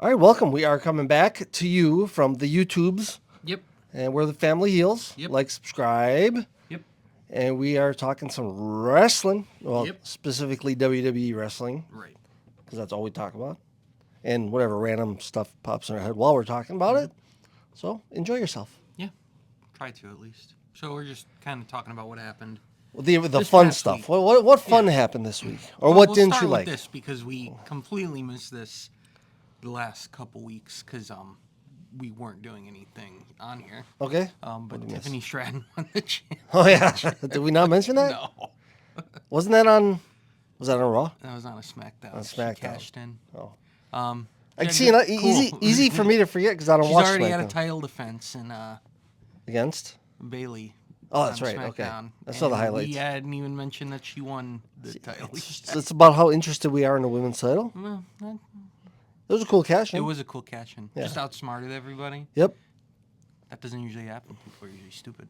All right, welcome. We are coming back to you from the YouTubes, Yep. and we're the Family Heels. Yep. Like, subscribe, Yep. and we are talking some wrestling. Well, Yep. specifically WWE wrestling, Right. because that's all we talk about, and whatever random stuff pops in our head while we're talking about it. So enjoy yourself. Yeah. Try to at least. So we're just kind of talking about what happened. Well, the This fun past stuff. week. What fun happened this week, or Well, what we'll didn't start you with like? this because we completely missed this the last couple weeks because we weren't doing anything on here. Okay. But do you miss? Tiffany Stratton won the championship. Oh yeah. Did we not mention that? No. Wasn't that on? Was that on Raw? That was on a SmackDown. On SmackDown. She cashed in. Oh. Yeah, See, good- easy for me to forget because I don't She's watch already had a SmackDown. title defense in Against? Bailey. Oh, that's on right. Okay. SmackDown. I saw the And highlights. We hadn't even mentioned that she won the title. It's about how interested we are in the women's title. Well, It was a cool cash. it was a cool catch in. Yeah. Just outsmarted everybody. Yep. That doesn't usually happen. People are usually stupid.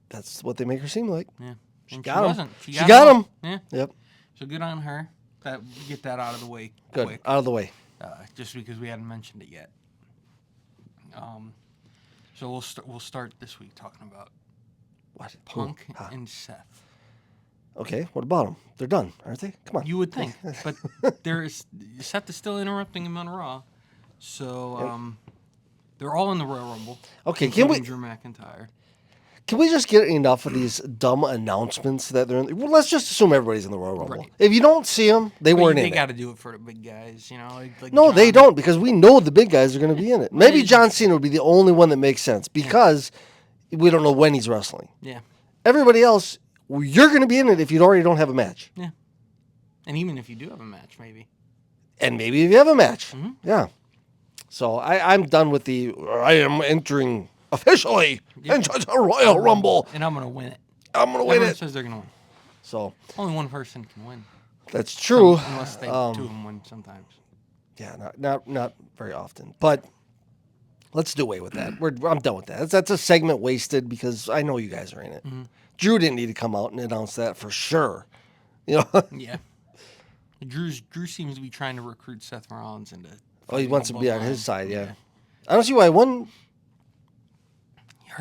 That's what they make her seem like. Yeah. And got 'em. wasn't. She got him. Yeah. Yep. So good on her. Get that out of the way Good. quick. Out of the way. Just because we hadn't mentioned it yet. So we'll start this week talking about What? Punk Who? Huh. and Seth. Okay. What about them? They're done, aren't they? Come on. You would think, but Seth is still interrupting him on Raw. So they're all in the Royal Rumble. Okay, can we- including Drew McIntyre? Can we just get enough of these dumb announcements that they're in? Well, let's just assume everybody's in the Royal Rumble. Right. If you don't see them, they But weren't they in got it. to do it for the big guys, you know. Like No, they John. don't, because we know the big guys are going to be in it. Maybe John Cena would be the only one that makes sense because we don't know when he's wrestling. Yeah, Everybody else, you're going to be in it if you already don't have a match. yeah. And even if you do have a match, maybe. And maybe if you have a match. Mm-hmm. Yeah. So I'm done with I am entering officially into the Royal Rumble. And I'm gonna win it. I'm going to win Everyone it. says they're gonna win. So Only one person can win. that's true. Unless two of them win sometimes. Yeah, not very often. But let's do away with that. I'm done with that. That's a segment wasted because I know you guys are in it. Mm-hmm. Drew didn't need to come out and announce that for sure. You know. Yeah. Drew seems to be trying to recruit Seth Rollins into. Oh, he wants to be on his bloodline. side. Yeah. I don't see why one.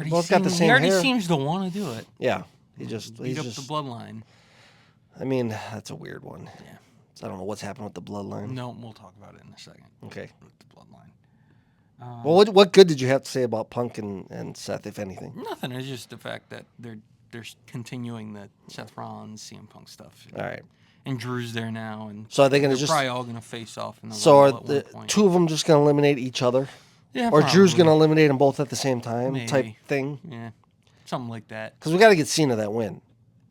He both got the same already hair. seems to want to do it. Yeah. He's just. Beat up the bloodline. I mean, that's a weird one. Yeah. I don't know what's happened with the bloodline. No, we'll talk about it in a second. Okay. With the bloodline. Well, what good did you have to say about Punk and Seth, if anything? Nothing. It's just the fact that they're continuing the Seth Rollins, CM Punk stuff. All right. And Drew's there now, and So are they going to they're just? probably all going to face off in the So are Rumble at the one point. two of them just going to eliminate each other? Yeah, Or Drew's probably. going to eliminate them both at the same time type Maybe. thing? Yeah, something like that. Because we got to get Cena that win.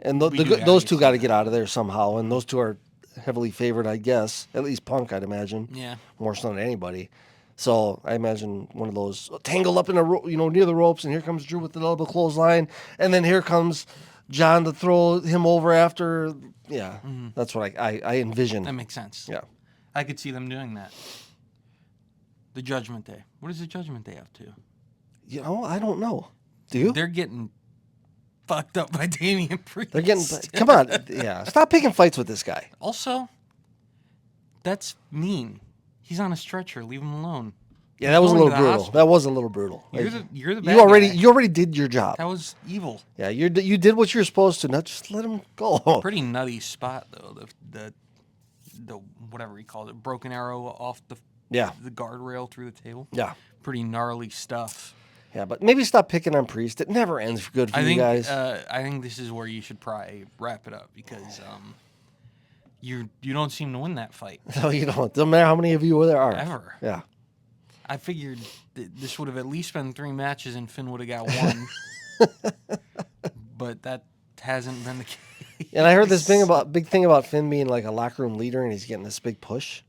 And We do gotta those get two got to Cena. get out of there somehow. And those two are heavily favored, I guess. At least Punk, I'd imagine. Yeah. More so than anybody. So I imagine one of those tangled up in near the ropes. And here comes Drew with the double clothesline. And then here comes John to throw him over after. Yeah. That's what I envision. That makes sense. Yeah. I could see them doing that. The Judgment Day. What is the Judgment Day up to? I don't know. Do you? They're getting fucked up by Damian Priest. They're getting. Come on. Yeah. Stop picking fights with this guy. Also, that's mean. He's on a stretcher. Leave him alone. Yeah, that was a Going little to the brutal. hospital. That was a little brutal. You're the bad You already guy. did your job. That was evil. Yeah, you did what you're supposed to. Now just let him go. Pretty nutty spot though. The whatever he called it, broken arrow off the guardrail through the table. Yeah. Pretty gnarly stuff. Yeah, but maybe stop picking on Priest. It never ends good for you guys. I think this is where you should probably wrap it up because you don't seem to win that fight No, you don't. Doesn't matter how many of you there are. ever. Yeah. I figured this would have at least been 3 matches and Finn would have got one, but that hasn't been the case. And I heard this big thing about Finn being like a locker room leader, and he's getting this big push.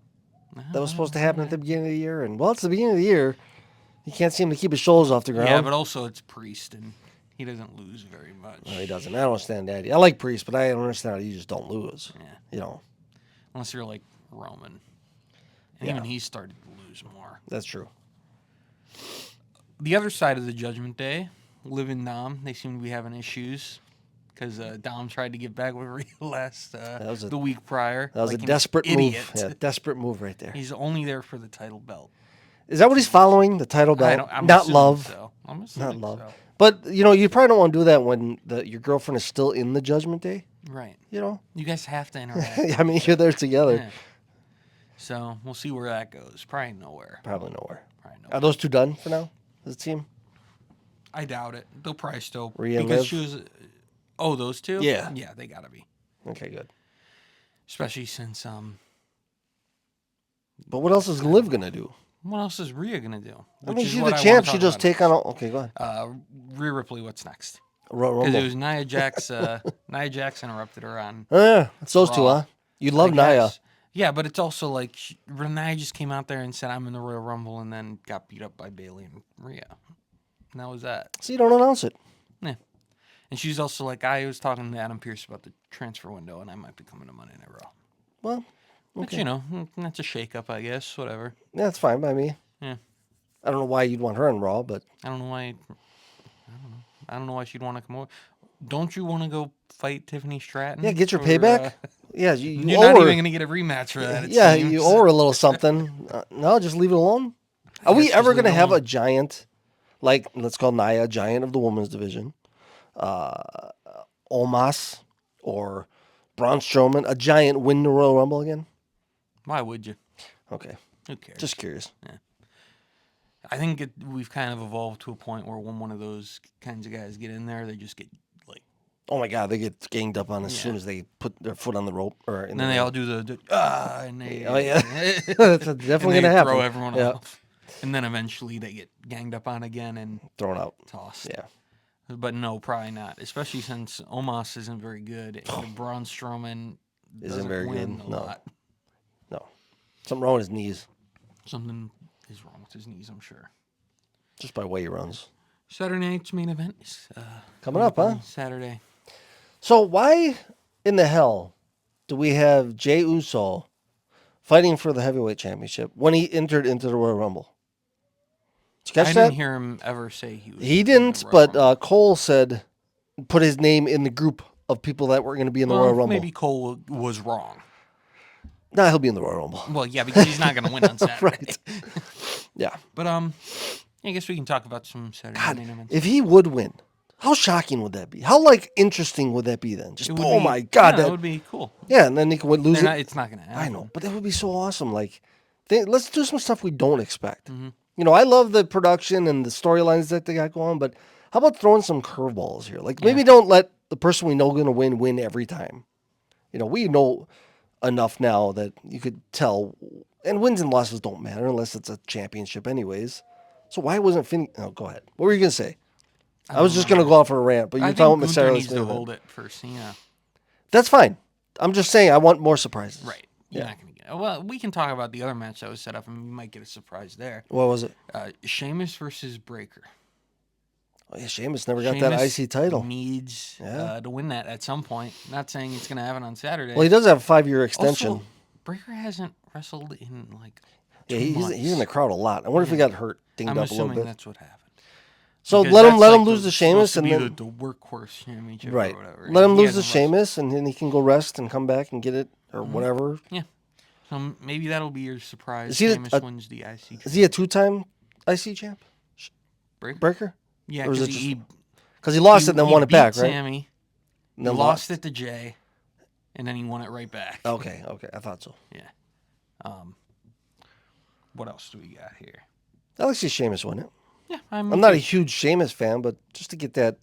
That was supposed to happen at the beginning of the year, and it's the beginning of the year. He can't seem to keep his shoulders off the ground. Yeah, but also it's Priest, and he doesn't lose very much. No, he doesn't. I don't understand that. I like Priest, but I don't understand how you just don't lose. Yeah. Unless you're like Roman. And Yeah. even he started to lose more. That's true. The other side of the Judgment Day, Liv and Dom, they seem to be having issues. because Dom tried to get back with Rhea the week prior. That was like a desperate move. Idiot. Yeah, desperate move right there. He's only there for the title belt. Is that what he's following? The title belt? I'm Not love. So. Not love. So. But, you probably don't want to do that when your girlfriend is still in the Judgment Day. Right. You guys have to interact. I mean, you're there together. Yeah. So, we'll see where that goes. Probably nowhere. Are those two done for now, as a team? I doubt it. They'll probably still. Rhea because Liv? she was. Oh, those two? Yeah. Yeah, they gotta be. Okay, good. Especially since. But what else is Liv going to do? What else is Rhea going to do? I mean, she's the champ. She just take on... Okay, go ahead. Rhea Ripley, what's next? Because it was Nia Jax. Nia Jax interrupted her on... Oh, yeah. It's those two, huh? You love Nia. Yeah, but it's also like Nia just came out there and said, I'm in the Royal Rumble, and then got beat up by Bayley and Rhea. And that was that. So you don't announce it. Yeah. And she's also like, I was talking to Adam Pearce about the transfer window, and I might be coming to Monday Night Raw. Well... Okay. But, that's a shake-up, I guess. Whatever. Yeah, that's fine by me. Yeah. I don't know why you'd want her on Raw, but... I don't know why she'd want to come over. Don't you want to go fight Tiffany Stratton? Yeah, get your payback. Yeah, you're not even going to get a rematch for that, it seems. You owe her a little something. No, just leave it alone. Are we ever going to have a giant, like, let's call Nia a giant of the women's division, Omos or Braun Strowman, a giant win the Royal Rumble again? Why would you? Okay. Who cares? Just curious. Yeah. I think we've kind of evolved to a point where when one of those kinds of guys get in there, they just get like... Oh, my God. They get ganged up on as soon as they put their foot on the rope. And then they all do the and they... Oh, yeah. That's definitely going to happen. Throw everyone off. And then eventually they get ganged up on again and... Thrown out. Tossed. Yeah. But no, probably not. Especially since Omos isn't very good. And Braun Strowman isn't very good. A lot. No. Something wrong with his knees. Something is wrong with his knees, I'm sure. Just by the way he runs. Saturday night's main event is coming up, huh? Saturday. So why in the hell do we have Jey Uso fighting for the heavyweight championship when he entered into the Royal Rumble? Did you catch that? I didn't hear him ever say he was. He didn't, but Cole said put his name in the group of people that were going to be in the Royal Rumble. Maybe Cole was wrong. No, he'll be in the Royal Rumble. Well, yeah, because he's not going to win on Saturday. Right. Yeah. But I guess we can talk about some Saturday main events. If he would win, how shocking would that be? How interesting would that be then? Just my God, that would be cool. Yeah, and then he could lose it. It's not going to happen. I know, but that would be so awesome. Like, let's do some stuff we don't expect. Mm-hmm. I love the production and the storylines that they got going, but how about throwing some curveballs here? Like, maybe don't let the person we know going to win every time. We know enough now that you could tell, and wins and losses don't matter unless it's a championship anyways. So why wasn't Finn? Oh, go ahead. What were you going to say? I was just going to go off for a rant, but you're talking about Sarah needs to hold it for Cena. That's fine. I'm just saying I want more surprises. Right. You're not going to get it. Well, we can talk about the other match that was set up, and we might get a surprise there. What was it? Sheamus versus Breakker. Oh, yeah, Sheamus never got that IC title. Needs to win that at some point. Not saying it's going to happen on Saturday. Well, he does have a 5-year extension. Also, Breakker hasn't wrestled in like 2 months. He's in the crowd a lot. I wonder if he got hurt, dinged up a little bit. I'm assuming that's what happened. So let him lose the Sheamus and then the workhorse championship right. or whatever. Let him lose the Sheamus and then he can go rest and come back and get it or whatever. Yeah. So maybe that'll be your surprise. Sheamus wins the IC champ. Is he a 2-time IC champ? Breakker? Yeah, because he lost it and then won it back, right? Sammy. He lost it to Jay, and then he won it right back. Okay, I thought so. Yeah. What else do we got here? I like to see Sheamus win it. Yeah, I'm not a huge Sheamus fan, but just to get that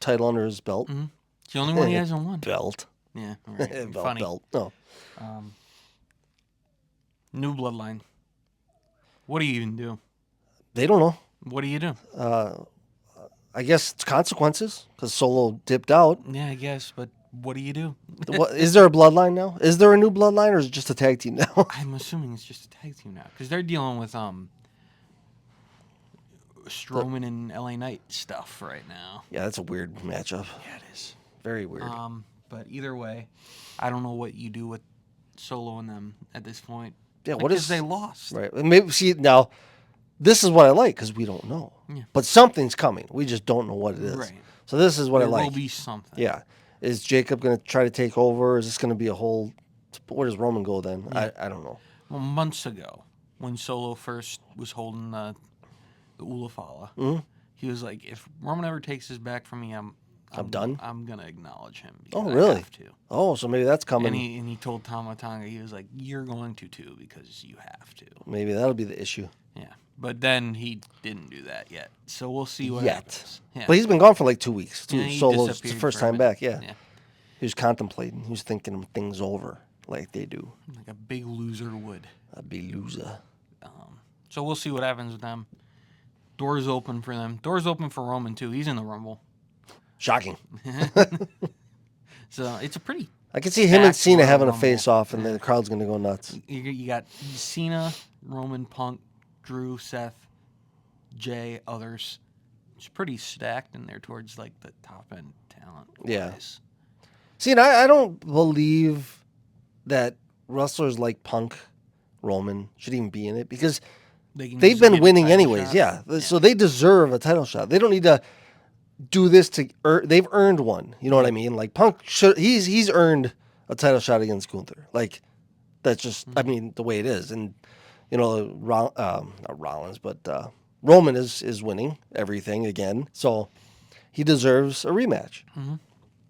title under his belt. Mm-hmm. It's the only one he hasn't won. Belt. Yeah, right. Funny. Belt. No. New Bloodline. What do you even do? They don't know. What do you do? I guess it's consequences because Solo dipped out. Yeah, I guess, but what do you do? Is there a bloodline now? Is there a new bloodline or is it just a tag team now? I'm assuming it's just a tag team now because they're dealing with Strowman and LA Knight stuff right now. Yeah, that's a weird matchup. Yeah, it is. Very weird. But either way, I don't know what you do with Solo and them at this point. Yeah, because they lost. Right. Maybe this is what I like because we don't know. Yeah. But something's coming. We just don't know what it is. Right. So this is what I There like. will be something. Yeah. Is Jacob going to try to take over? Is this going to be a whole... Where does Roman go then? Yeah. I don't know. Well, months ago, when Solo first was holding the Ulafala, he was like, if Roman ever takes his back from me, I'm done? I'm going to acknowledge him. Oh, I really? have to. Oh, so maybe that's coming. And he told Tama Tonga, he was like, you're going to too, because you have to. Maybe that'll be the issue. Yeah. But then he didn't do that yet. So we'll see what happens. Yeah. But he's been gone for like 2 weeks, too. Yeah, he Solo's the disappeared first for a time minute. back, yeah. He was contemplating. He was thinking things over like they do. Like a big loser would. A big loser. So we'll see what happens with them. Doors open for them. Doors open for Roman, too. He's in the Rumble. Shocking. So it's a pretty... I can see him and Cena Royal having a Rumble. face-off, and the crowd's going to go nuts. You got Cena, Roman, Punk, Drew, Seth, Jay, others. It's pretty stacked in there towards like the top end talent. Yeah. Wise. See, and I don't believe that wrestlers like Punk, Roman should even be in it because they've been winning anyways. Yeah. So they deserve a title shot. They don't need to do this to they've earned one. You know what I mean? Like Punk should he's earned a title shot against Gunther. Like that's just I mean the way it is. And you know not Rollins but Roman is winning everything again. So he deserves a rematch. Mm-hmm.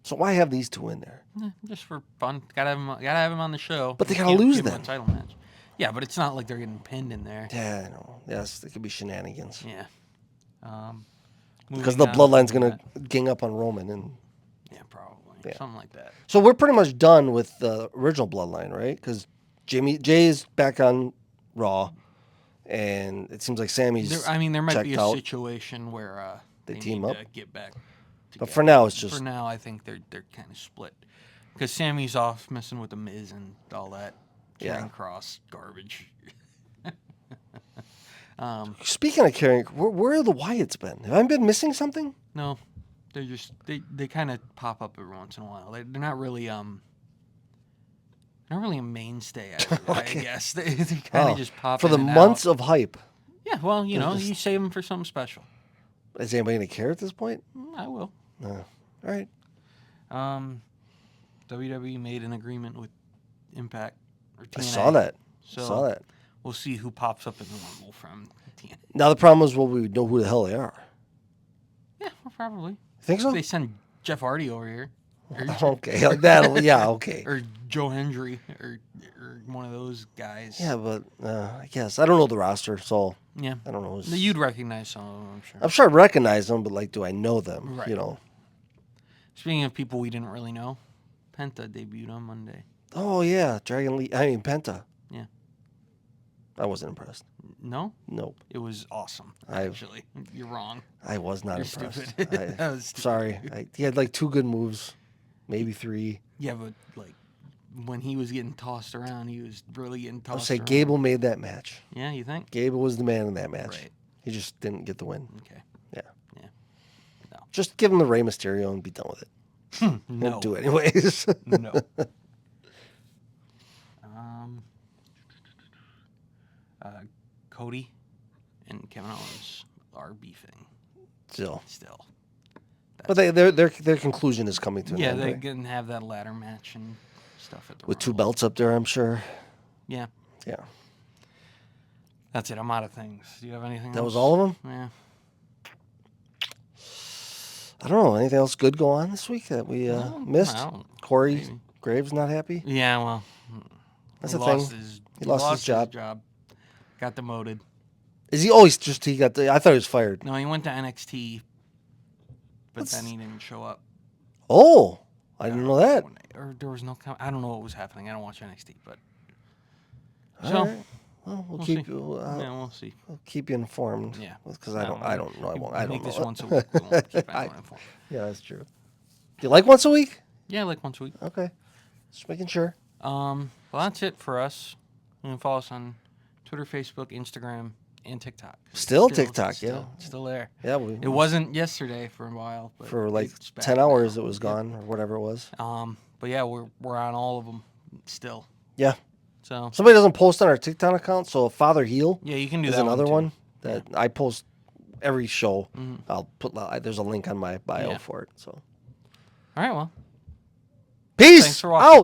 So why have these two in there? Just for fun. Gotta have him on the show. But they gotta lose them. them. A title match. Yeah, but it's not like they're getting pinned in there. Yeah, I know. Yes, it could be shenanigans. Yeah. Because the bloodline's going to gang up on Roman. And yeah, probably. Yeah. Something like that. So we're pretty much done with the original bloodline, right? Because Jay's back on Raw, and it seems like Sammy's there might be a out. Situation where they team up. To get back together. But for now, it's just... For now, I think they're kind of split. Because Sammy's off messing with the Miz and all that. Carrying Cross garbage. Speaking of carrying, where have the Wyatts been? Have I been missing something? No, they're just they kind of pop up every once in a while. They're not really not really a mainstay. I guess they kind of just pop for the in and months out. of hype. Yeah, well, you know, you save them for something special. Is anybody gonna care at this point? I will. All right. WWE made an agreement with Impact or TNA. I saw that. So we'll see who pops up in the Rumble from TNA. Now the problem is, will we know who the hell they are? Yeah, well, probably. Think so? They send Jeff Hardy over here. Okay, like that. Yeah, okay. Or Joe Hendry, or one of those guys. Yeah, but I guess I don't know the roster, so yeah, I don't know. You'd recognize some of them, I'm sure. I'm sure I recognize them, but like, do I know them? Right. You know. Speaking of people we didn't really know, Penta debuted on Monday. Oh yeah, Penta. Yeah. I wasn't impressed. No? Nope. It was awesome, actually. You're wrong. I was not You're impressed. Stupid. That was stupid. Sorry. He had like 2 good moves, maybe 3. Yeah, but like when he was getting tossed around, he was really getting tossed I'll say around. Gable made that match. Yeah, you think? Gable was the man in that match. Right. He just didn't get the win. Okay. Yeah. Yeah. No. Just give him the Rey Mysterio and be done with it. No. Won't do it anyways. No. Cody and Kevin Owens are beefing. Still. That's But their conclusion is coming to an end. they right? can have that ladder match and stuff at the With 2 Rumble. belts up there, I'm sure. Yeah. Yeah. That's it. I'm out of things. Do you have anything That else? was all of them? Yeah. I don't know. Anything else good go on this week that we missed? Corey maybe. Graves not happy? Yeah, well. That's he the thing. He lost his job. Got demoted. Is he always just he got the I thought he was fired. No, he went to NXT, but then he didn't show up. Oh, I didn't know that. Or there was no I don't know what was happening. I don't watch NXT, but All right. Well, we'll keep see. you we'll see. we'll keep you informed. Yeah. Because I don't know. I don't Make know. this once a week. We won't keep anyone informed. Yeah, that's true. Do you like once a week? Yeah, like once a week. Okay. Just making sure. Well, that's it for us. You can follow us on Twitter, Facebook, Instagram, and TikTok. Still TikTok, yeah. Still there. Yeah, It wasn't yesterday for a while. But for like it's back 10 hours now. it was gone or whatever it was. But yeah, we're on all of them still. Yeah. So Somebody doesn't post on our TikTok account, so Father Heal yeah, you can do is that another too. one that I post every show. I'll put there's a link on my bio Yeah. for it. So All right, well, peace thanks for watching. out.